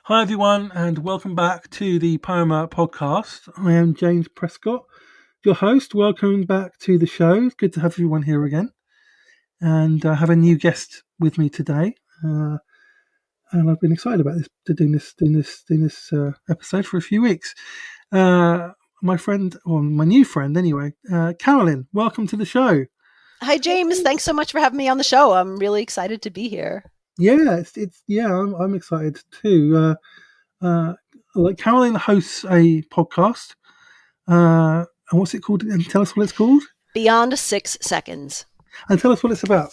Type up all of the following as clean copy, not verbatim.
Hi, everyone, and welcome back to the Poema podcast. I am James Prescott, your host. Welcome back to the show. It's good to have everyone here again. And I have a new guest with me today. And I've been excited about doing this episode for a few weeks. My friend, or my new friend anyway, Carolyn, welcome to the show. Hi, James. Thanks so much for having me on the show. I'm really excited to be here. Yeah, I'm excited too. Like Carolyn hosts a podcast. And what's it called? And tell us what it's called. Beyond 6 seconds. And tell us what it's about.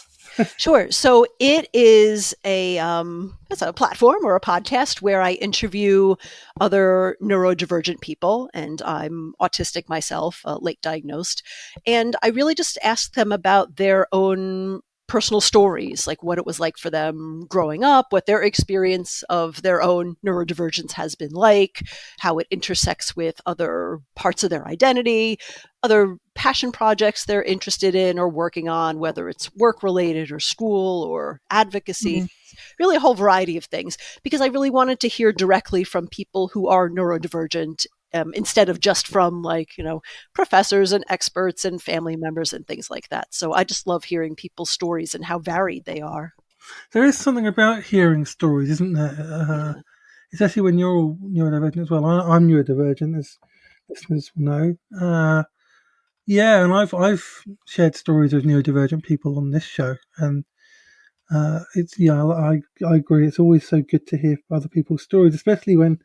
Sure. So it is it's a platform or a podcast where I interview other neurodivergent people, and I'm autistic myself, late diagnosed, and I really just ask them about their own personal stories, like what it was like for them growing up, what their experience of their own neurodivergence has been like, how it intersects with other parts of their identity, other passion projects they're interested in or working on, whether it's work related or school or advocacy, really a whole variety of things, because I really wanted to hear directly from people who are neurodivergent instead of just from professors and experts and family members and things like that. So I just love hearing people's stories and how varied they are. There is something about hearing stories, isn't there? Yeah. Especially when you're all neurodivergent as well. I'm neurodivergent, as listeners will know. Yeah, and I've shared stories of neurodivergent people on this show, and I agree. It's always so good to hear other people's stories, especially when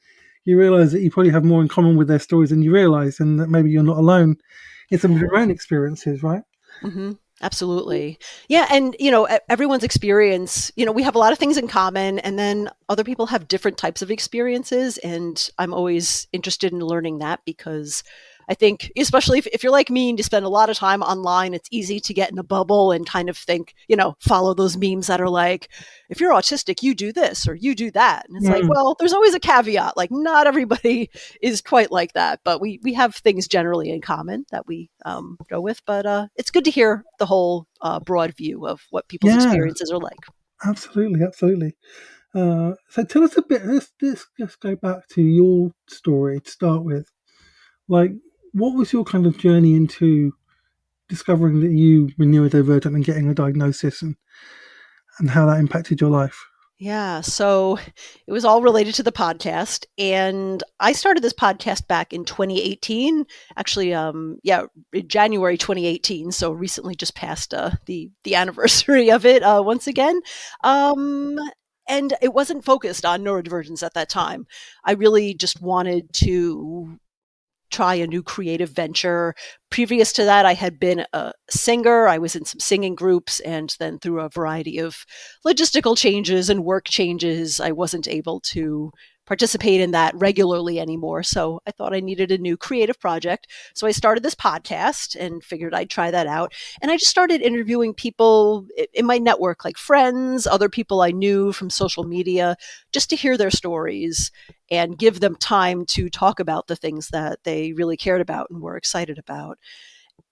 you realise that you probably have more in common with their stories than you realise, and that maybe you're not alone in some of your own experiences, right? Mm-hmm. Absolutely. Yeah. And, everyone's experience, we have a lot of things in common, and then other people have different types of experiences. And I'm always interested in learning that, because I think, especially if you're like me and you spend a lot of time online, it's easy to get in a bubble and kind of think, follow those memes that are like, if you're autistic, you do this or you do that. And it's like, well, there's always a caveat. Like, not everybody is quite like that, but we have things generally in common that we go with. But it's good to hear the whole broad view of what people's experiences are like. Absolutely. So tell us a bit. Let's just go back to your story to start with. Like, what was your kind of journey into discovering that you were neurodivergent and getting a diagnosis, and how that impacted your life? Yeah, so it was all related to the podcast, and I started this podcast back in 2018. Actually, in January 2018. So recently, just passed the anniversary of it once again. And it wasn't focused on neurodivergence at that time. I really just wanted to try a new creative venture. Previous to that, I had been a singer. I was in some singing groups, and then through a variety of logistical changes and work changes, I wasn't able to participate in that regularly anymore. So I thought I needed a new creative project. So I started this podcast and figured I'd try that out. And I just started interviewing people in my network, like friends, other people I knew from social media, just to hear their stories and give them time to talk about the things that they really cared about and were excited about.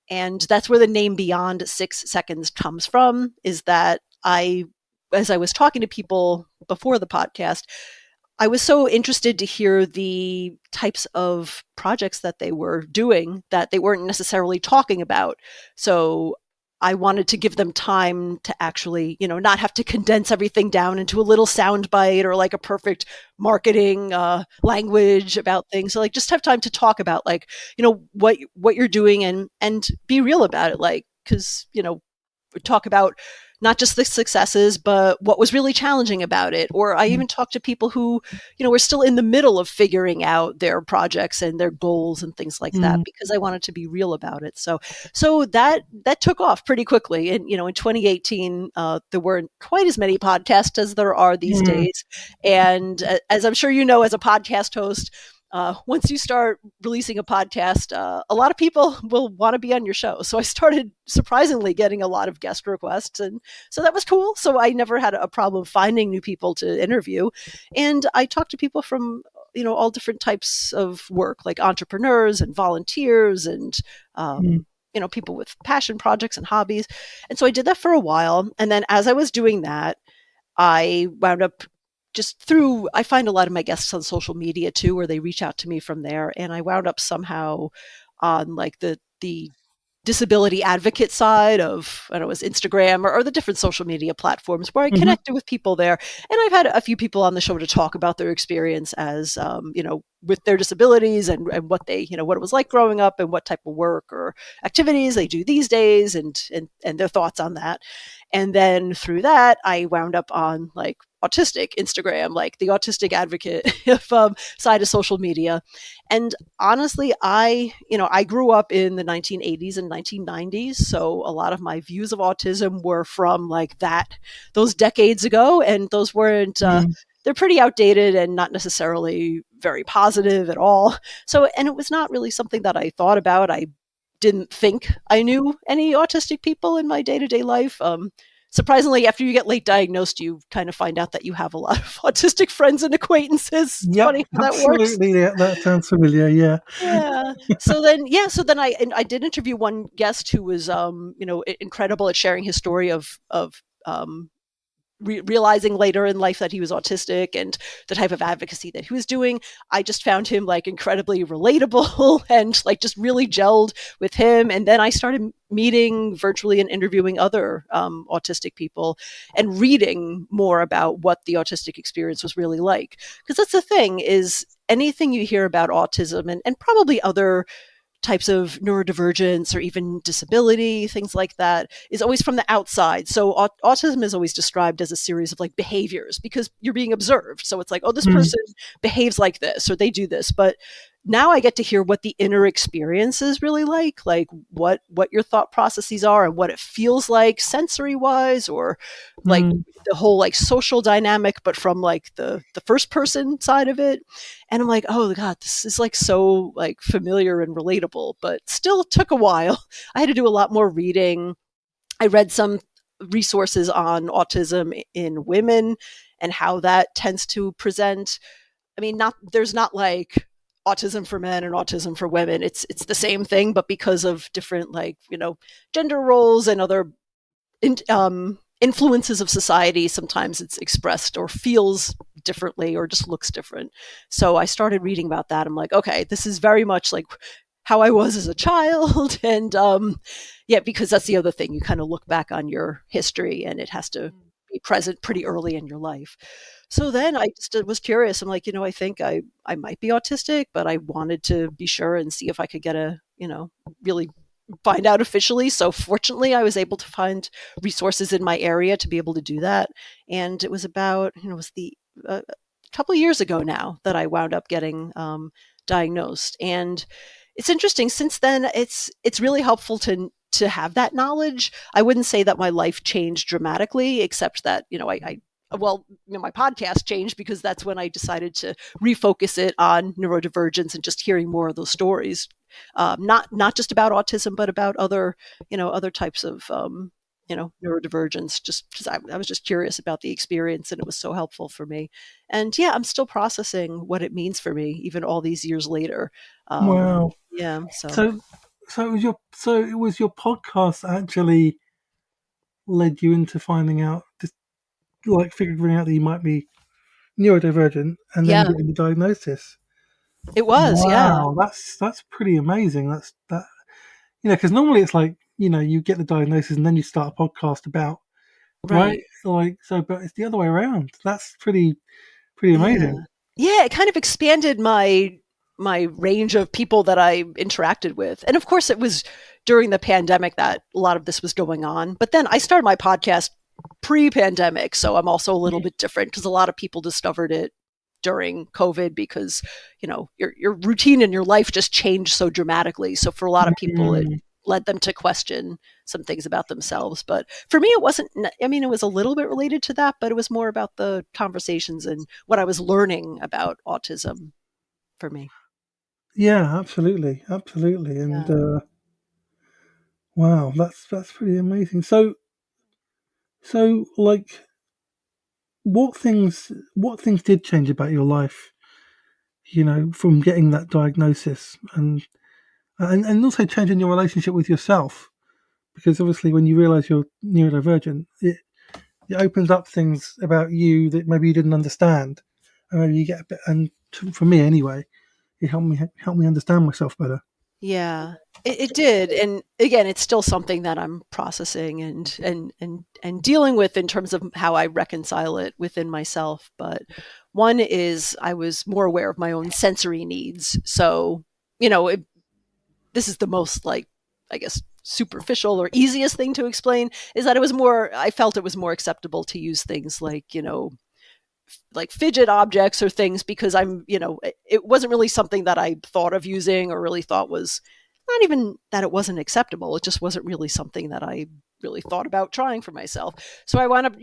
And that's where the name Beyond 6 Seconds comes from, is that as I was talking to people before the podcast, I was so interested to hear the types of projects that they were doing that they weren't necessarily talking about. So I wanted to give them time to actually, not have to condense everything down into a little soundbite or like a perfect marketing language about things. So like just have time to talk about like, what you're doing and be real about it. Like, because, talk about not just the successes, but what was really challenging about it. Or I even talked to people who, were still in the middle of figuring out their projects and their goals and things like that, because I wanted to be real about it. So that took off pretty quickly. And, in 2018, there weren't quite as many podcasts as there are these days. And as I'm sure you know, as a podcast host, once you start releasing a podcast, a lot of people will want to be on your show. So I started surprisingly getting a lot of guest requests. And so that was cool. So I never had a problem finding new people to interview. And I talked to people from, all different types of work, like entrepreneurs and volunteers and, people with passion projects and hobbies. And so I did that for a while. And then as I was doing that, I wound up just I find a lot of my guests on social media too, where they reach out to me from there. And I wound up somehow on like the disability advocate side of, I don't know, it was Instagram or the different social media platforms where I Hmm. connected with people there. And I've had a few people on the show to talk about their experience as, with their disabilities and what they, what it was like growing up and what type of work or activities they do these days and their thoughts on that. And then through that, I wound up on like autistic Instagram, like the autistic advocate side of social media. And honestly, I grew up in the 1980s and 1990s, so a lot of my views of autism were from like those decades ago, and those weren't. They're pretty outdated and not necessarily very positive at all. So, and it was not really something that I thought about. I didn't think I knew any autistic people in my day to day life. Surprisingly, after you get late diagnosed, you kind of find out that you have a lot of autistic friends and acquaintances. It's Yep, funny how that works. absolutely. Yeah, that sounds familiar. Yeah. Yeah. So then I did interview one guest who was incredible at sharing his story of realizing later in life that he was autistic and the type of advocacy that he was doing. I just found him like incredibly relatable and like just really gelled with him. And then I started meeting virtually and interviewing other autistic people and reading more about what the autistic experience was really like. Because that's the thing is anything you hear about autism and probably other types of neurodivergence or even disability, things like that, is always from the outside. So autism is always described as a series of like behaviors because you're being observed. So it's like, oh, this Mm, person behaves like this or they do this. But now I get to hear what the inner experience is really like what your thought processes are and what it feels like sensory wise, or like mm, the whole like social dynamic, but from like the first person side of it. And I'm like, oh God, this is like so like familiar and relatable, but still took a while. I had to do a lot more reading. I read some resources on autism in women and how that tends to present. I mean, there's not like autism for men and autism for women. It's the same thing, but because of different like, gender roles and other influences of society, sometimes it's expressed or feels differently or just looks different. So I started reading about that. I'm like, okay, this is very much like how I was as a child. And yeah, because that's the other thing. You kind of look back on your history and it has to be present pretty early in your life. So then I just was curious. I'm like, I think I might be autistic, but I wanted to be sure and see if I could get really find out officially. So fortunately, I was able to find resources in my area to be able to do that. And it was about, it was the couple of years ago now that I wound up getting diagnosed. And it's interesting. Since then, it's really helpful to have that knowledge. I wouldn't say that my life changed dramatically, except that my podcast changed because that's when I decided to refocus it on neurodivergence and just hearing more of those stories, not just about autism, but about other types of neurodivergence. Just because I was just curious about the experience, and it was so helpful for me. And yeah, I'm still processing what it means for me, even all these years later. wow. Yeah, so So, it was your podcast actually led you into finding out, just like figuring out that you might be neurodivergent, and then yeah, getting the diagnosis. it was. Yeah, Wow, that's pretty amazing. That's that. Because normally it's like you get the diagnosis and then you start a podcast about, right? right. Like so, but it's the other way around. That's pretty Yeah. amazing. Yeah, it kind of expanded my range of people that I interacted with. And of course it was during the pandemic that a lot of this was going on. But then I started my podcast pre-pandemic, so I'm also a little bit different because a lot of people discovered it during COVID because, your routine in your life just changed so dramatically. So for a lot of people it Mm, led them to question some things about themselves. But for me, it wasn't, I mean, it was a little bit related to that, but it was more about the conversations and what I was learning about autism for me. yeah, absolutely, absolutely, and Yeah. wow, that's pretty amazing. So like, what things did change about your life? From getting that diagnosis, and also changing your relationship with yourself, because obviously when you realize you're neurodivergent, it opens up things about you that maybe you didn't understand, and maybe you get a bit. And for me anyway, it helped me understand myself better. Yeah, it did, and again, it's still something that I'm processing and dealing with in terms of how I reconcile it within myself. But one is I was more aware of my own sensory needs. So, you know, this is the most like, I guess, superficial or easiest thing to explain is that I felt it was more acceptable to use things like, like fidget objects or things because it wasn't really something that I thought of using or really thought was not even that it wasn't acceptable. It just wasn't really something that I really thought about trying for myself. So I wound up,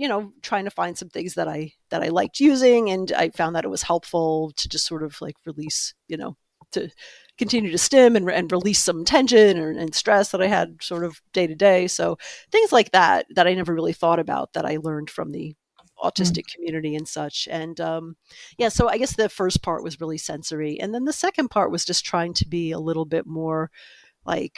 trying to find some things that I liked using, and I found that it was helpful to just sort of like release, to continue to stim and release some tension and stress that I had sort of day to day. So things like that I never really thought about that I learned from the Mm. autistic community and such. And yeah, so I guess the first part was really sensory. And then the second part was just trying to be a little bit more like,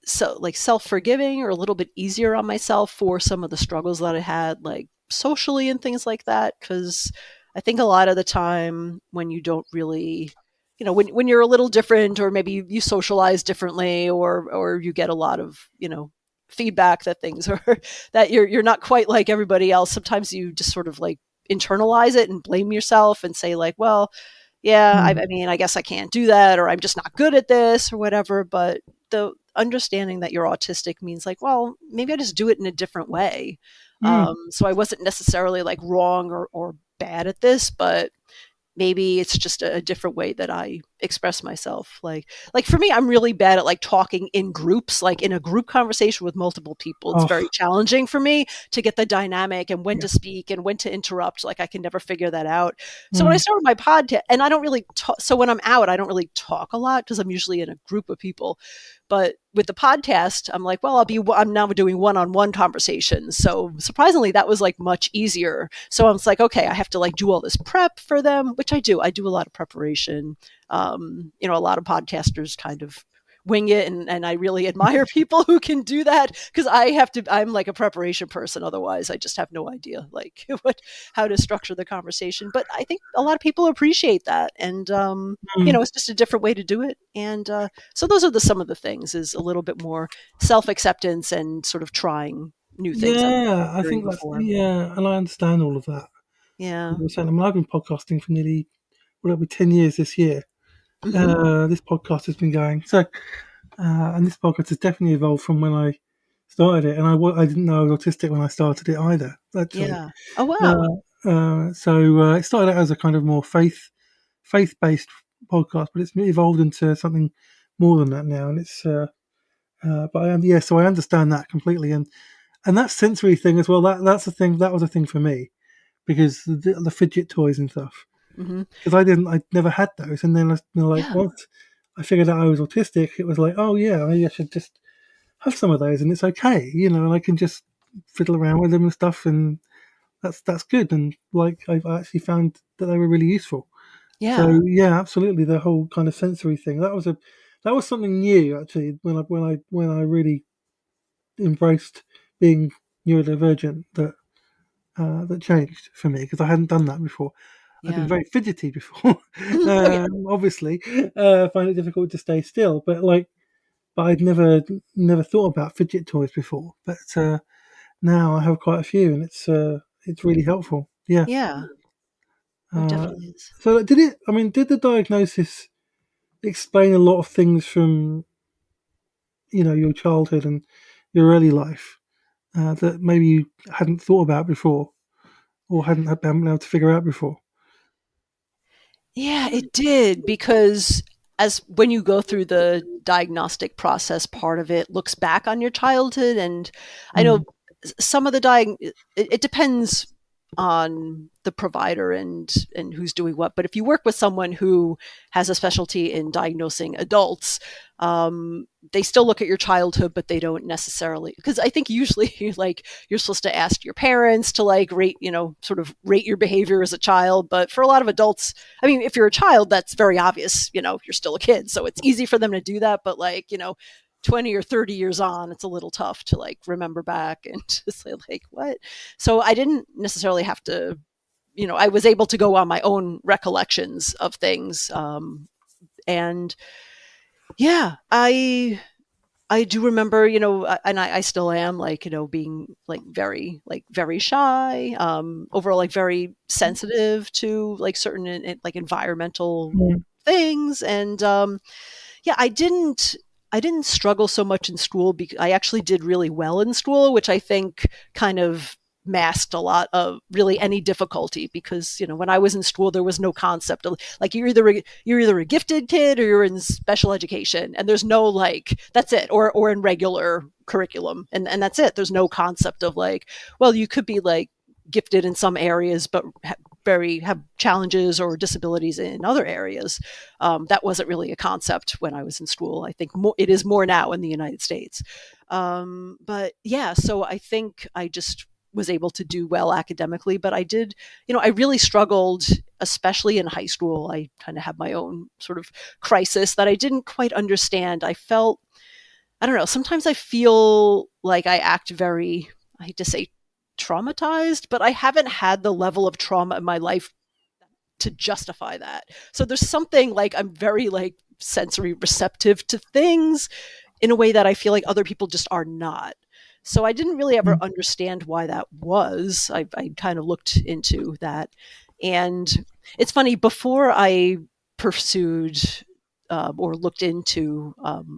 so like self-forgiving or a little bit easier on myself for some of the struggles that I had, like socially and things like that. Cause I think a lot of the time when you don't really, when you're a little different, or maybe you socialize differently, or you get a lot of, feedback that things are, that you're not quite like everybody else. Sometimes you just sort of like internalize it and blame yourself and say like, well, yeah, Mm. I mean, I guess I can't do that, or I'm just not good at this or whatever. But the understanding that you're autistic means like, well, maybe I just do it in a different way. Mm. So I wasn't necessarily like wrong or bad at this, but maybe it's just a different way that I express myself. Like for me, I'm really bad at like talking in groups, like in a group conversation with multiple people. It's Oh, very challenging for me to get the dynamic and when yeah. to speak and when to interrupt. Like I can never figure that out. So when I Mm. started my podcast, and I don't really talk, so when I'm out, I don't really talk a lot because I'm usually in a group of people. But with the podcast, I'm like, well, I'm now doing one-on-one conversations. So surprisingly, that was like much easier. So I was like, okay, I have to like do all this prep for them, which I do. I do a lot of preparation. A lot of podcasters kind of wing it, and I really admire people who can do that, because I'm like a preparation person. Otherwise I just have no idea like how to structure the conversation. But I think a lot of people appreciate that, and Mm. it's just a different way to do it. And so those are some of the things, is a little bit more self-acceptance and sort of trying new things I've Yeah, I never think doing that's before. yeah, and I understand all of that. Yeah. You were saying, I mean, I've been podcasting for nearly, well, it'll be 10 years this year. Hmm. This podcast has been going so, and this podcast has definitely evolved from when I started it, and I didn't know I was autistic when I started it either. Actually, Yeah. Oh wow. it started out as a kind of more faith based podcast, but it's evolved into something more than that now, and it's. But I am yeah, so I understand that completely, and that sensory thing as well. That's a thing. That was a thing for me because the fidget toys and stuff. Hmm. Because I never had those, and then like Yeah. once I figured out I was autistic, it was like, oh yeah, maybe I should just have some of those, and it's okay, and I can just fiddle around with them and stuff, and that's good. And like I actually found that they were really useful. Yeah. So yeah, absolutely, the whole kind of sensory thing that was something new actually when I really embraced being neurodivergent that changed for me because I hadn't done that before. I've been Yeah. very fidgety before, Oh yeah. obviously. Find it difficult to stay still, but I'd never thought about fidget toys before. But now I have quite a few, and it's really helpful. Yeah. Yeah. Oh, it Uh, definitely is. so did it? I mean, did the diagnosis explain a lot of things from your childhood and your early life that maybe you hadn't thought about before or hadn't been able to figure out before? Yeah, it did, because as when you go through the diagnostic process, part of it looks back on your childhood. And I Mm. know some of it depends on the provider and who's doing what. But if you work with someone who has a specialty in diagnosing adults, they still look at your childhood, but they don't necessarily, because I think usually like you're supposed to ask your parents to like rate, sort of rate your behavior as a child. But for a lot of adults, I mean, if you're a child, that's very obvious, you're still a kid. So it's easy for them to do that. But like, 20 or 30 years on, it's a little tough to like remember back and to say like, what? So I didn't necessarily have to, I was able to go on my own recollections of things. And yeah, I do remember, and I still am like, being like very shy, overall, like very sensitive to like certain like environmental Mm. things. And yeah, I didn't struggle so much in school because I actually did really well in school, which I think kind of masked a lot of really any difficulty because when I was in school there was no concept of like you're either a gifted kid or you're in special education, and there's no like that's it, or in regular curriculum, and that's it. There's no concept of like, well, you could be like gifted in some areas but have challenges or disabilities in other areas. That wasn't really a concept when I was in school. I think it is more now in the United States. But yeah, so I think I just was able to do well academically, but I did, I really struggled, especially in high school. I kind of had my own sort of crisis that I didn't quite understand. I don't know, sometimes I feel like I act very, I hate to say traumatized, but I haven't had the level of trauma in my life to justify that. So there's something like I'm very like sensory receptive to things in a way that I feel like other people just are not. So I didn't really ever Mm. understand why that was. I kind of looked into that. And it's funny, before I pursued or looked into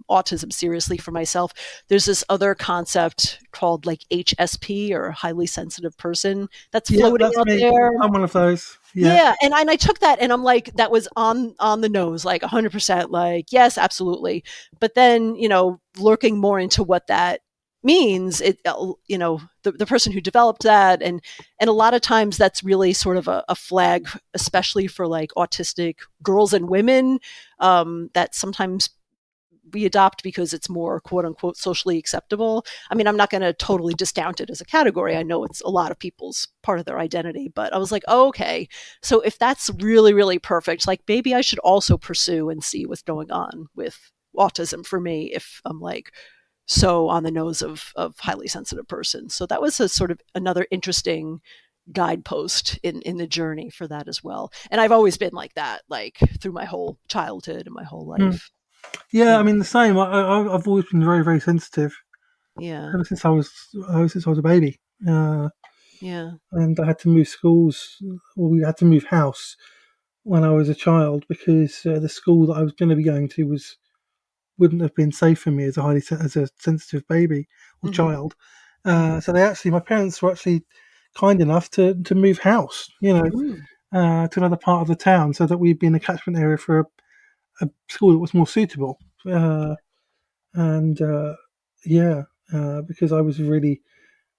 autism seriously for myself, there's this other concept called like HSP, or highly sensitive person, that's Yeah, floating that's out me. there. I'm one of those. Yeah. Yeah, and I took that and I'm like, that was on the nose, like 100%, like yes, absolutely. But then lurking more into what that means, the person who developed that, and a lot of times that's really sort of a flag, especially for like autistic girls and women, that sometimes we adopt because it's more quote unquote socially acceptable. I mean, I'm not going to totally discount it as a category. I know it's a lot of people's part of their identity, but I was like, oh, okay, so if that's really, really perfect, like maybe I should also pursue and see what's going on with autism for me if I'm like so on the nose of highly sensitive person. So that was a sort of another interesting guidepost in the journey for that as well. And I've always been like that, like through my whole childhood and my whole Mm. life. Yeah, Yeah. I mean the same. I've always been very, very sensitive Yeah. ever since I was a baby, Yeah. and I had to move schools, or we had to move house when I was a child because the school that I was going to be going to wouldn't have been safe for me as as a sensitive baby or Mhm. child. Mhm. So my parents were actually kind enough to move house, Mm. to another part of the town, so that we'd be in a catchment area for a school that was more suitable. And yeah, because I was really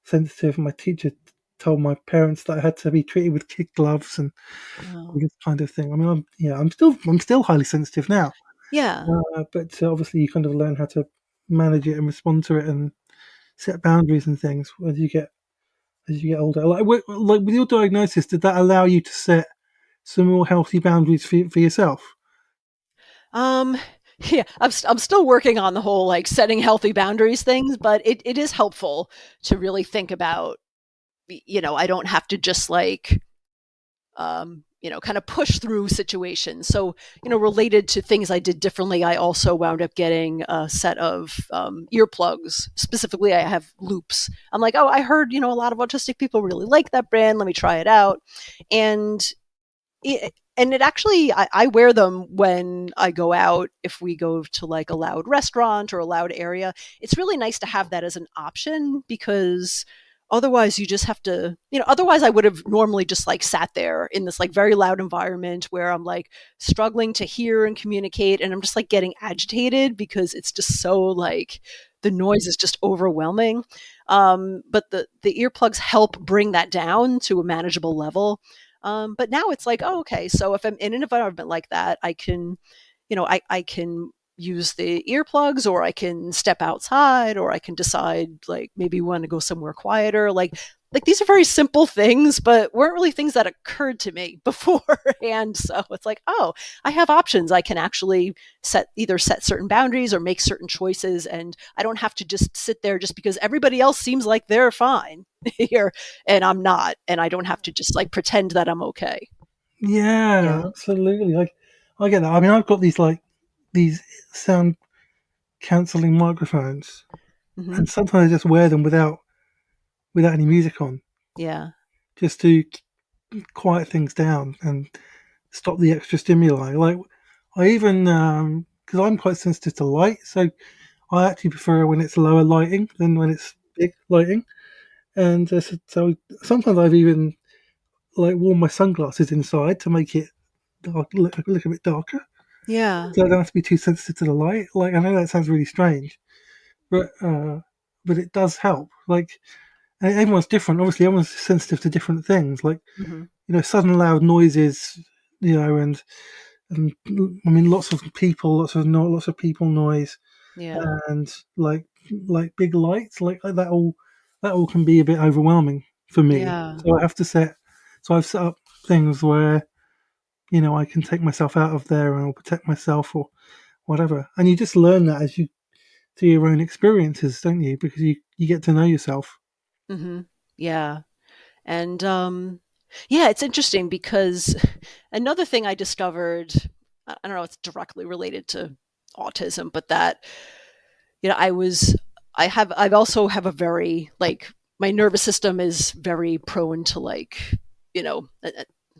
sensitive, my teacher told my parents that I had to be treated with kid gloves and all Wow. this kind of thing. I mean, I'm still highly sensitive now, Yeah. but obviously you kind of learn how to manage it and respond to it and set boundaries and things as you get older. Like with your diagnosis, did that allow you to set some more healthy boundaries for yourself? Um, yeah, I'm still working on the whole like setting healthy boundaries things, but it is helpful to really think about, I don't have to just like kind of push through situations. So, related to things I did differently, I also wound up getting a set of earplugs. Specifically, I have loops. I'm like, oh, I heard, a lot of autistic people really like that brand. Let me try it out. And it actually, I wear them when I go out. If we go to like a loud restaurant or a loud area, it's really nice to have that as an option, because otherwise you just have to, otherwise I would have normally just like sat there in this like very loud environment where I'm like struggling to hear and communicate, and I'm just like getting agitated because it's just so like the noise is just overwhelming. But the earplugs help bring that down to a manageable level. But now it's like, oh, okay. So if I'm in an environment like that, I can, I can use the earplugs, or I can step outside, or I can decide like maybe we want to go somewhere quieter. Like like these are very simple things, but weren't really things that occurred to me before. And so it's like, oh, I have options. I can actually either set certain boundaries or make certain choices. And I don't have to just sit there just because everybody else seems like they're fine here and I'm not. And I don't have to just like pretend that I'm okay. Yeah, Yeah. absolutely. I get that. I mean, I've got these sound cancelling microphones, Hmm. and sometimes I just wear them without any music on, Yeah. just to quiet things down and stop the extra stimuli. Like I even because I'm quite sensitive to light, so I actually prefer when it's lower lighting than when it's big lighting. And so sometimes I've even like worn my sunglasses inside to make it look a bit darker, Yeah. so I don't have to be too sensitive to the light. Like I know that sounds really strange, but it does help. Like and everyone's different. Obviously, everyone's sensitive to different things. Like Hmm. sudden loud noises, and I mean, lots of people noise, Yeah. and like big lights, like that all can be a bit overwhelming for me. Yeah. So I have to so I've set up things where I can take myself out of there and I'll protect myself or whatever. And you just learn that as you through your own experiences, don't you? Because you get to know yourself. Hmm. Yeah. And yeah, it's interesting because another thing I discovered, I don't know, it's directly related to autism, but that, you know, I also have a very, like, my nervous system is very prone to, like, you know,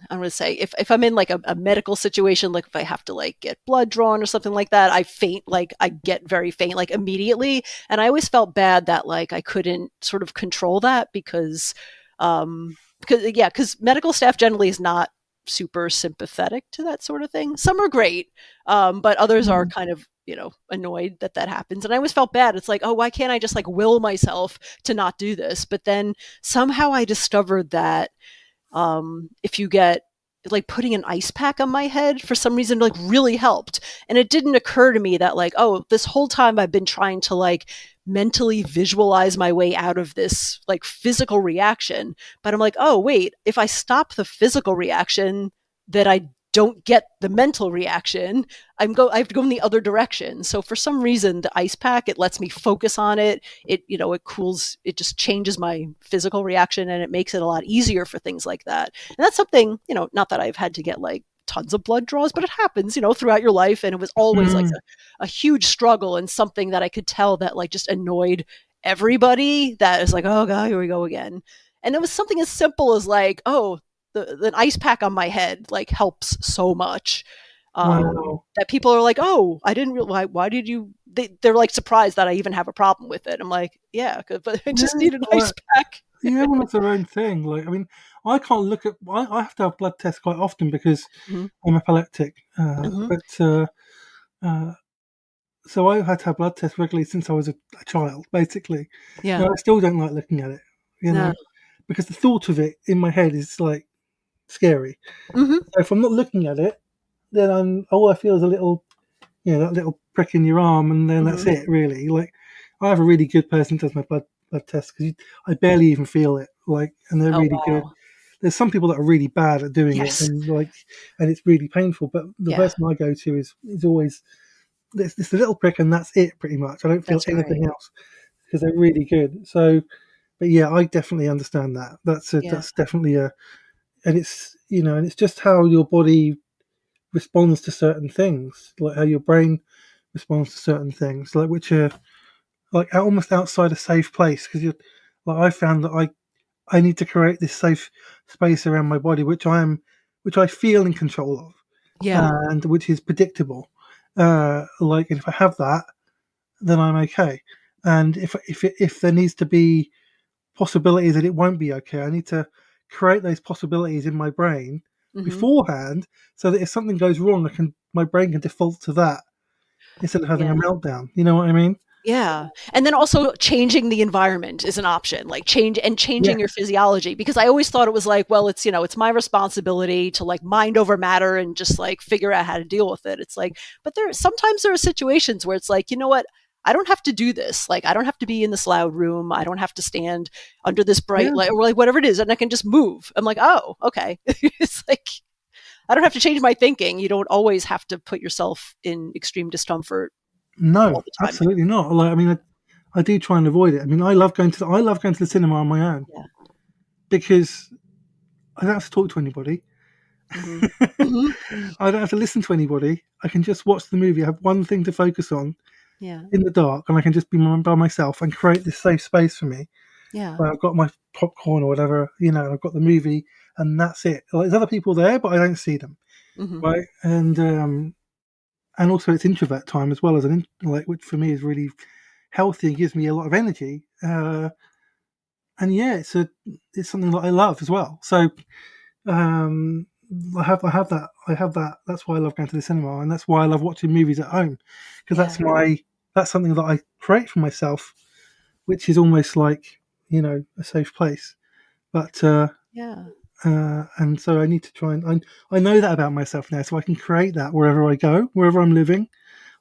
I'm going to say if I'm in like a medical situation, like if I have to like get blood drawn or something like that, I faint, like I get very faint, like immediately. And I always felt bad that like I couldn't sort of control that because medical staff generally is not super sympathetic to that sort of thing. Some are great, but others are Mm. kind of, annoyed that that happens. And I always felt bad. It's like, oh, why can't I just like will myself to not do this? But then somehow I discovered that if you get like putting an ice pack on my head for some reason like really helped. And it didn't occur to me that like, oh, this whole time I've been trying to like mentally visualize my way out of this like physical reaction. But I'm like, oh, wait, if I stop the physical reaction, that I don't get the mental reaction. I have to go in the other direction. So for some reason, the ice pack, it lets me focus on it. It cools, it just changes my physical reaction and it makes it a lot easier for things like that. And that's something, not that I've had to get like tons of blood draws, but it happens, throughout your life. And it was always like Mm. a huge struggle and something that I could tell that like just annoyed everybody, that is like, oh God, here we go again. And it was something as simple as like, oh, the ice pack on my head like helps so much, Wow. that people are like, oh, I didn't realize, why did you, they're like surprised that I even have a problem with it. I'm like, yeah, but I just Yeah. need an ice Well, pack. yeah, everyone has their own thing. Like, I mean, I can't look at. I have to have blood tests quite often because Hmm. I'm epileptic. Hmm. Uh, so I've had to have blood tests regularly since I was a child, basically. And Yeah. I still don't like looking at it, you No. know, because the thought of it in my head is like scary. Hmm. So if I'm not looking at it, then all I feel is a little, that little prick in your arm, and then that's Hmm. it, really. Like, I have a really good person who does my blood test because I barely even feel it. Like, and they're Oh really good. wow. There's some people that are really bad at doing it, Yes. and it's really painful. But the Yeah, person I go to is always it's a little prick, and that's it, pretty much. I don't feel that's great. anything else because they're really good. So, but yeah, I definitely understand that. Yeah. That's definitely and it's and it's just how your body responds to certain things, like how your brain responds to certain things, like which are like almost outside a safe place because you're like I found that I need to create this safe space around my body, which I feel in control of, Yeah. and which is predictable. Like, and if I have that, then I'm okay. And if there needs to be possibilities that it won't be okay, I need to create those possibilities in my brain Hmm. beforehand, so that if something goes wrong, my brain can default to that instead of having a Yeah. meltdown. You know what I mean? Yeah. And then also changing the environment is an option, like Yeah. changing your physiology, because I always thought it was like, well, it's my responsibility to like mind over matter and just like figure out how to deal with it. It's like, but sometimes there are situations where it's like, you know what? I don't have to do this. Like, I don't have to be in this loud room. I don't have to stand under this bright Yeah. light or like whatever it is. And I can just move. I'm like, oh, okay. It's like, I don't have to change my thinking. You don't always have to put yourself in extreme discomfort all No, the time. absolutely not. Like, I mean, I do try and avoid it. I mean, I love going to the cinema on my own Yeah. because I don't have to talk to anybody. Mm-hmm. Mm-hmm. I don't have to listen to anybody. I can just watch the movie. I have one thing to focus on Yeah. in the dark, and I can just be by myself and create this safe space for me Yeah. where I've got my popcorn or whatever, and I've got the movie, and that's it. Like, there's other people there, but I don't see them, Mm-hmm. right? And also it's introvert time as well as which for me is really healthy and gives me a lot of energy. And yeah, it's something that I love as well. So um, I have that. That's why I love going to the cinema, and that's why I love watching movies at home, because Yeah. that's something that I create for myself, which is almost like a safe place. But Yeah. and so I need to try and I know that about myself now, so I can create that wherever I go, wherever I'm living.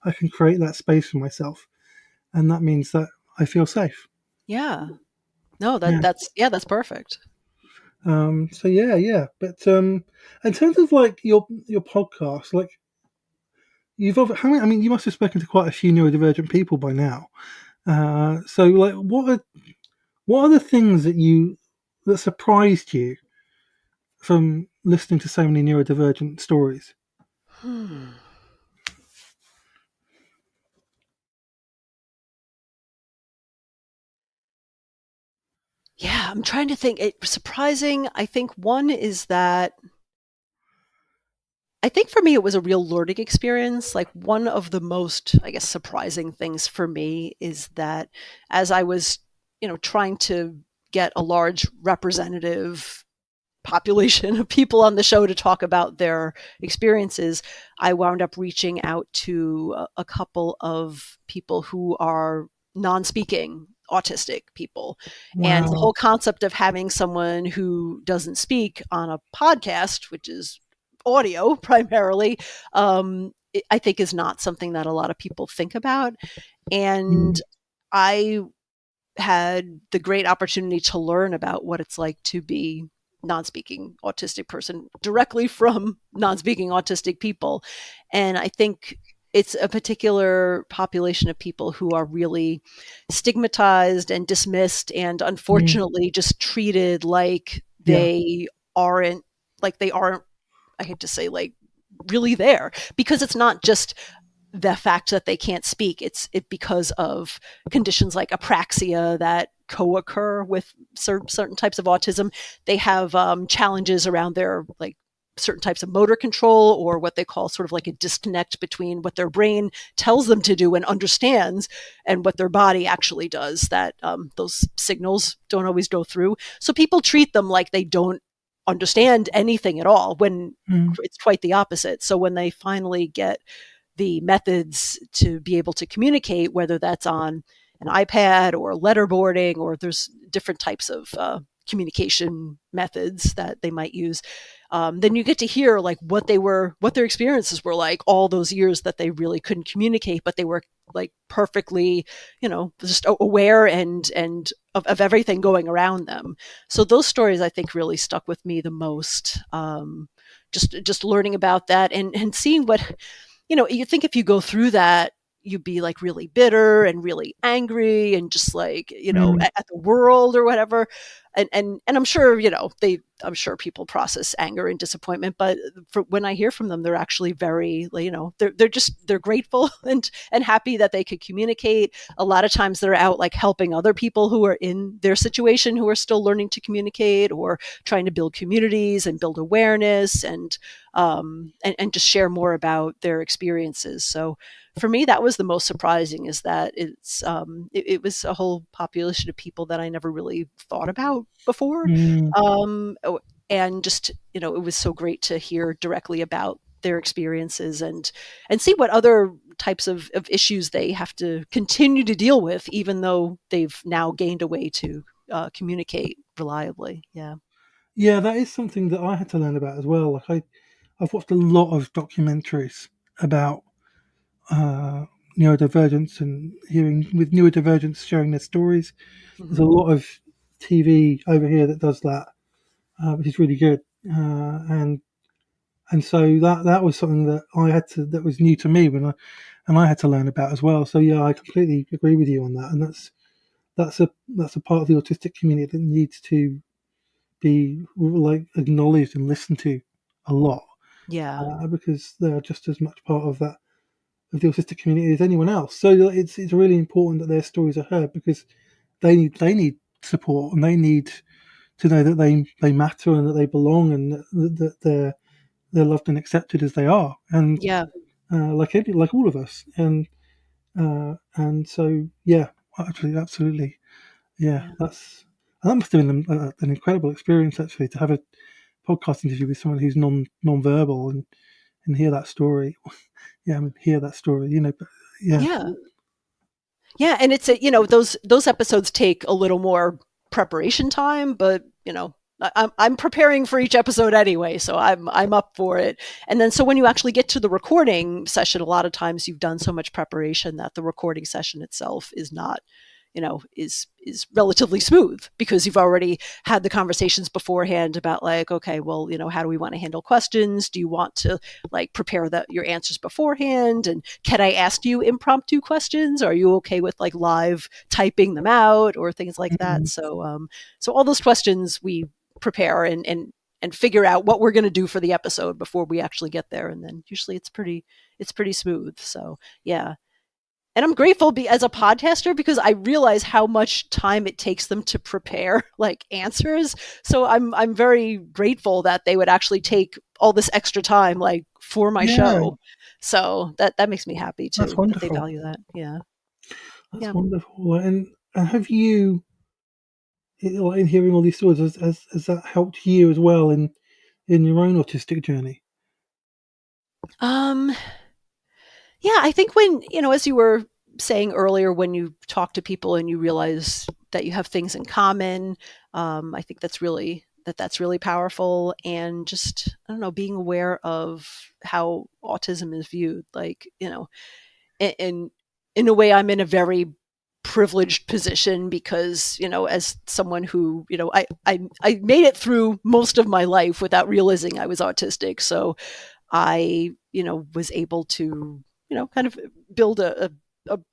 I can create that space for myself, and that means that I feel safe. Yeah. No, Yeah. that's perfect. So yeah. But in terms of like your podcast, like how many? I mean, you must have spoken to quite a few neurodivergent people by now. So like, what are the things that surprised you from listening to so many neurodivergent stories? Hmm. Yeah, I'm trying to think. Surprising. I think one is that I think for me it was a real learning experience. Like, one of the most, I guess, surprising things for me is that as I was, trying to get a large representative population of people on the show to talk about their experiences, I wound up reaching out to a couple of people who are non-speaking autistic people. And the Wow. whole concept of having someone who doesn't speak on a podcast, which is audio primarily, I think is not something that a lot of people think about. And Mm, I had the great opportunity to learn about what it's like to be non-speaking autistic person directly from non-speaking autistic people. And I think it's a particular population of people who are really stigmatized and dismissed and mm, unfortunately just treated like yeah. aren't they aren't, I hate to say, like, really there, because it's not just the fact that they can't speak. It's because of conditions like apraxia that co-occur with certain types of autism. They have challenges around their, like, certain types of motor control, or what they call sort of like a disconnect between what their brain tells them to do and understands and what their body actually does, that those signals don't always go through. So people treat them like they don't understand anything at all, when Mm, it's quite the opposite. So when they finally get the methods to be able to communicate, whether that's on an iPad or letterboarding, or there's different types of communication methods that they might use, then you get to hear like what their experiences were like all those years that they really couldn't communicate, but they were like perfectly, just aware and of everything going around them. So those stories I think really stuck with me the most. Just learning about that and seeing what, you think if you go through that, you'd be like really bitter and really angry and just like, mm, at the world or whatever. And I'm sure, I'm sure people process anger and disappointment, but when I hear from them, they're actually very, like, they're grateful and happy that they could communicate. A lot of times they're out like helping other people who are in their situation, who are still learning to communicate, or trying to build communities and build awareness, and just share more about their experiences. So for me, that was the most surprising, is that it was a whole population of people that I never really thought about before. mm. And just, it was so great to hear directly about their experiences and see what other types of issues they have to continue to deal with, even though they've now gained a way to communicate reliably. Yeah. Yeah, that is something that I had to learn about as well. I've watched a lot of documentaries about uh, neurodivergence and hearing with neurodivergents sharing their stories. There's a Mhm. lot of TV over here that does that, which is really good. And so that was something that that was new to me and I had to learn about as well. So yeah, I completely agree with you on that, and that's a part of the autistic community that needs to be like acknowledged and listened to a lot, Yeah. because they're just as much part of that of the autistic community as anyone else. So it's really important that their stories are heard because they need support and they need to know that they matter and that they belong and that they're loved and accepted as they are, and Yeah. like all of us, and so yeah, actually, absolutely, yeah, Yeah. that must have been an incredible experience actually to have a podcast interview with someone who's non-verbal and hear that story. Yeah, I mean, hear that story, but yeah, Yeah. Yeah, and it's those episodes take a little more preparation time, but I'm preparing for each episode anyway, so I'm up for it. And then so when you actually get to the recording session, a lot of times you've done so much preparation that the recording session itself is not is relatively smooth because you've already had the conversations beforehand about like, okay, well, how do we want to handle questions? Do you want to like prepare your answers beforehand? And can I ask you impromptu questions? Are you okay with like live typing them out or things like that? mm, So all those questions we prepare and figure out what we're going to do for the episode before we actually get there. And then usually it's pretty smooth. So yeah, and I'm grateful as a podcaster because I realize how much time it takes them to prepare like answers. So I'm very grateful that they would actually take all this extra time like for my yeah, show. So that makes me happy that's too that they wonderful. value that. Yeah. That's Yeah. wonderful. And have you, in hearing all these stories, has that helped you as well in your own autistic journey? Um Yeah, I think when, as you were saying earlier, when you talk to people and you realize that you have things in common, I think that's really powerful. And just, I don't know, being aware of how autism is viewed, like, in, in a way, I'm in a very privileged position because, as someone who, I made it through most of my life without realizing I was autistic. So I, was able to, kind of build a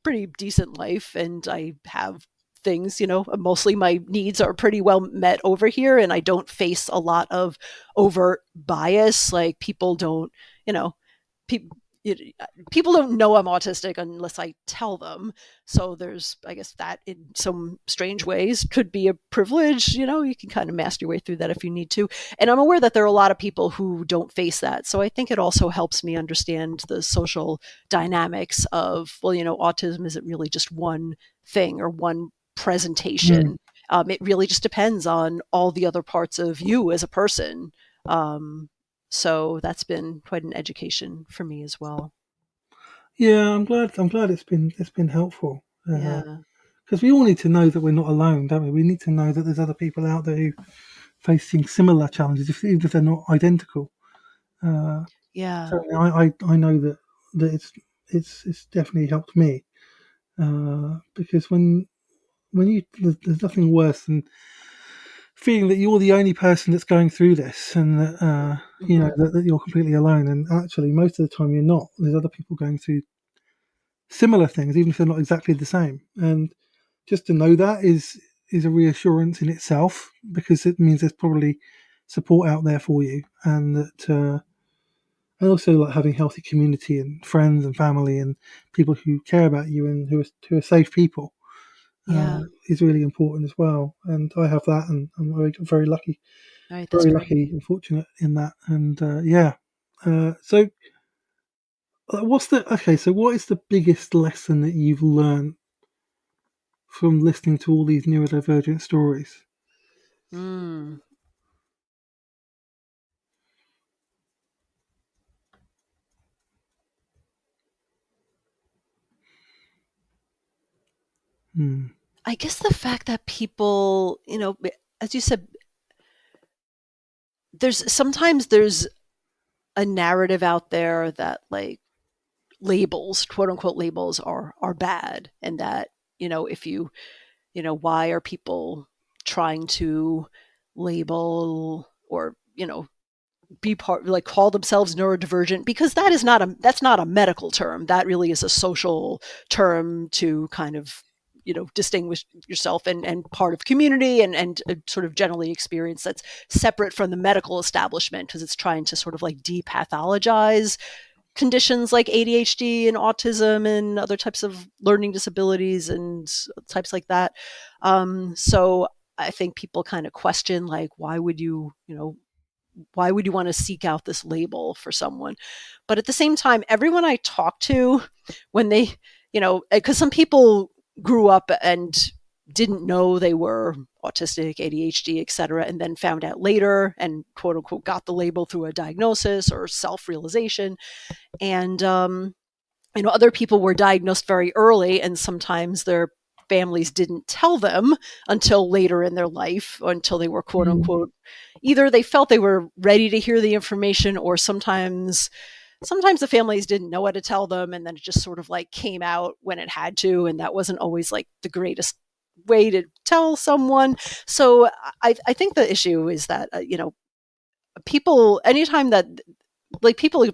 pretty decent life. And I have things, mostly my needs are pretty well met over here. And I don't face a lot of overt bias. Like people don't, you know, pe- people don't know I'm autistic unless I tell them. So there's, I guess, that in some strange ways could be a privilege. You can kind of master your way through that if you need to. And I'm aware that there are a lot of people who don't face that. So I think it also helps me understand the social dynamics of, well, autism isn't really just one thing or one Mm. presentation. It really just depends on all the other parts of you as a person. Um, so that's been quite an education for me as well. Yeah, I'm glad it's been helpful Yeah. because we all need to know that we're not alone, don't we? We need to know that there's other people out there who facing similar challenges, even if they're not identical. Uh, Yeah. so I know that it's definitely helped me because when there's nothing worse than feeling that you're the only person that's going through this and that Hmm. that you're completely alone, and actually most of the time you're not. There's other people going through similar things, even if they're not exactly the same. And just to know that is a reassurance in itself because it means there's probably support out there for you, and that and also like having healthy community and friends and family and people who care about you and who are safe people uh, Yeah. is really important as well. And I have that, and I'm All right. That's very great. lucky and fortunate in that. And yeah, so what's the okay? So what is the biggest lesson that you've learned from listening to all these neurodivergent stories? Mm. Hmm. I guess the fact that people, as you said, there's sometimes there's a narrative out there that like labels, quote unquote labels, are bad, and that, if you, why are people trying to label or, be part, like call themselves neurodivergent, because that's not a medical term. That really is a social term to kind of, distinguish yourself and part of community, and sort of generally experience that's separate from the medical establishment, because it's trying to sort of like depathologize conditions like ADHD and autism and other types of learning disabilities and types like that. So I think people kind of question, like, why would you want to seek out this label for someone? But at the same time, everyone I talk to, when they, because some people grew up and didn't know they were autistic, ADHD, et cetera, and then found out later and quote unquote got the label through a diagnosis or self-realization. And, other people were diagnosed very early, and sometimes their families didn't tell them until later in their life, or until they were quote unquote, either they felt they were ready to hear the information, or sometimes the families didn't know what to tell them, and then it just sort of like came out when it had to, and that wasn't always like the greatest way to tell someone. So I think the issue is that people, anytime that, like, people,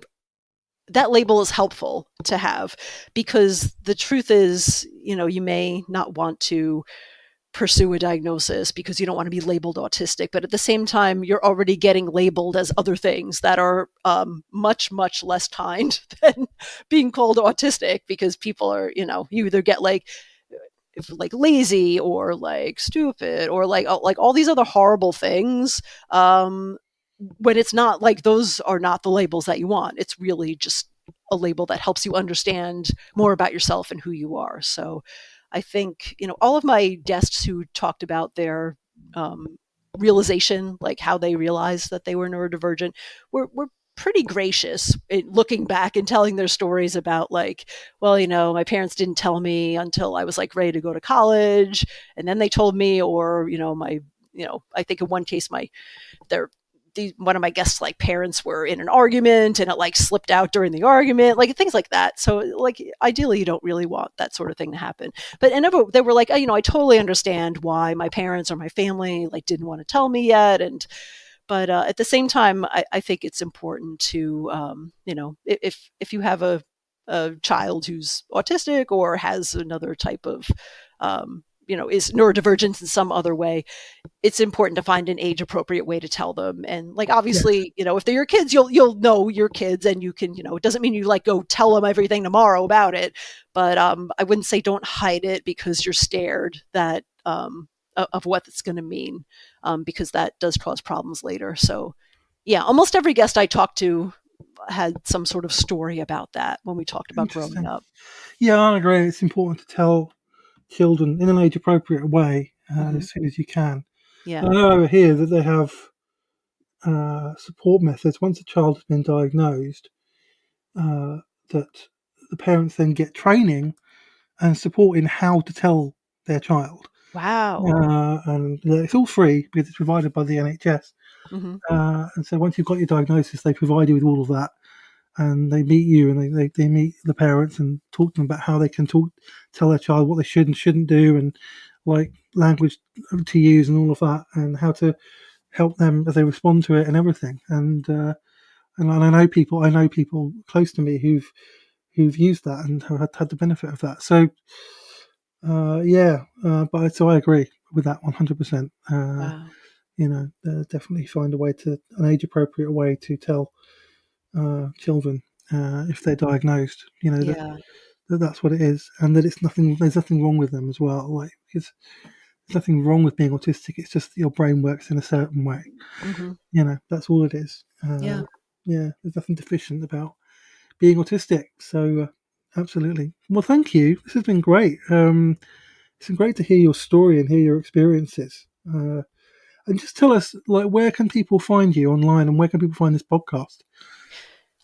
that label is helpful to have, because the truth is, you may not want to pursue a diagnosis because you don't want to be labeled autistic, but at the same time, you're already getting labeled as other things that are much, much less kind than being called autistic, because people are, you either get like lazy or like stupid or like all these other horrible things, when it's not, like, those are not the labels that you want. It's really just a label that helps you understand more about yourself and who you are. So I think, all of my guests who talked about their realization, like how they realized that they were neurodivergent, were pretty gracious looking back and telling their stories about, like, well, my parents didn't tell me until I was like ready to go to college, and then they told me, or, I think in one case, one of my guests, like, parents were in an argument and it like slipped out during the argument, like things like that. So, like, ideally you don't really want that sort of thing to happen. But they were like, I totally understand why my parents or my family like didn't want to tell me yet. But at the same time, I think it's important to, if you have a child who's autistic or has another type of, is neurodivergent in some other way, it's important to find an age appropriate way to tell them. And, like, obviously, yes, if they're your kids, you'll know your kids, and you can, it doesn't mean you like go tell them everything tomorrow about it. But I wouldn't say don't hide it because you're scared that of what it's going to mean, because that does cause problems later. So yeah, almost every guest I talked to had some sort of story about that when we talked about growing up. Yeah, I agree. It's important to tell children in an age appropriate way as soon as you can. Yeah. I know over here that they have support methods once a child has been diagnosed, that the parents then get training and support in how to tell their child. Wow. And it's all free because it's provided by the NHS. And so once you've got your diagnosis, they provide you with all of that, and they meet you, and they meet the parents and talk to them about how they can tell their child what they should and shouldn't do, and like language to use and all of that, and how to help them as they respond to it and everything. And I know people close to me who've used that and have had the benefit of that. So but so I agree with that 100%. Wow. Definitely find an age appropriate way to tell children if they're diagnosed. That's what it is, and that there's nothing wrong with them as well. Like, because there's nothing wrong with being autistic. It's just that your brain works in a certain way. That's all it is. There's nothing deficient about being autistic. So absolutely. Well, thank you. This has been great. It's been great to hear your story and hear your experiences. And just tell us, like, where can people find you online, and where can people find this podcast?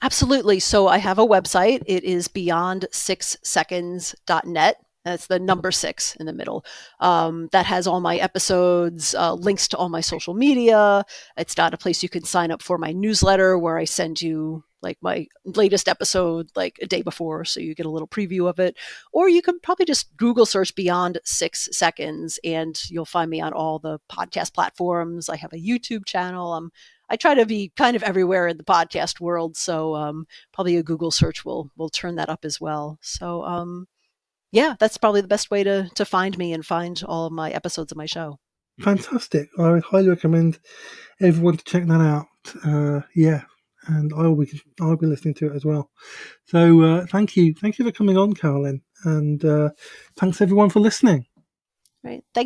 Absolutely. So I have a website. It is beyond6seconds.net. That's the number 6 in the middle. That has all my episodes, links to all my social media. It's got a place you can sign up for my newsletter where I send you like my latest episode like a day before, so you get a little preview of it. Or you can probably just Google search Beyond 6 Seconds and you'll find me on all the podcast platforms. I have a YouTube channel. I try to be kind of everywhere in the podcast world, so probably a Google search will turn that up as well. So yeah, that's probably the best way to find me and find all of my episodes of my show. Fantastic. I would highly recommend everyone to check that out. Yeah, and I'll be listening to it as well. So thank you for coming on, Carolyn, and thanks everyone for listening. Right. Thanks.